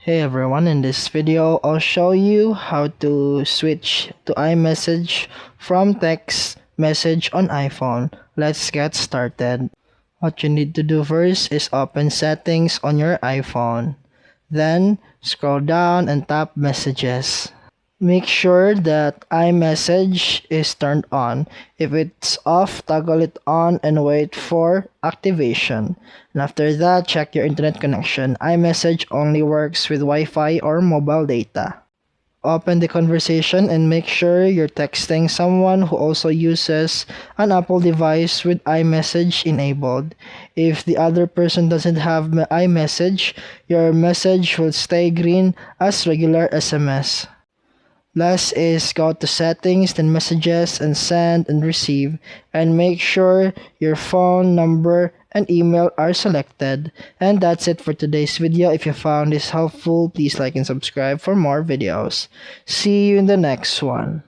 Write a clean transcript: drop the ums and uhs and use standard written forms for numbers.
Hey everyone, in this video, I'll show you how to switch to iMessage from text message on iPhone. Let's get started. What you need to do first is open settings on your iPhone. Then, scroll down and tap messages. Make sure that iMessage is turned on. If it's off, toggle it on and wait for activation. And after that, check your internet connection. iMessage only works with Wi-Fi or mobile data. Open the conversation and make sure you're texting someone who also uses an Apple device with iMessage enabled. If the other person doesn't have iMessage, your message will stay green as regular SMS. Last is go to settings, then messages, and send and receive, and make sure your phone number and email are selected. And that's it for today's video. If you found this helpful, please like and subscribe for more videos. See you in the next one.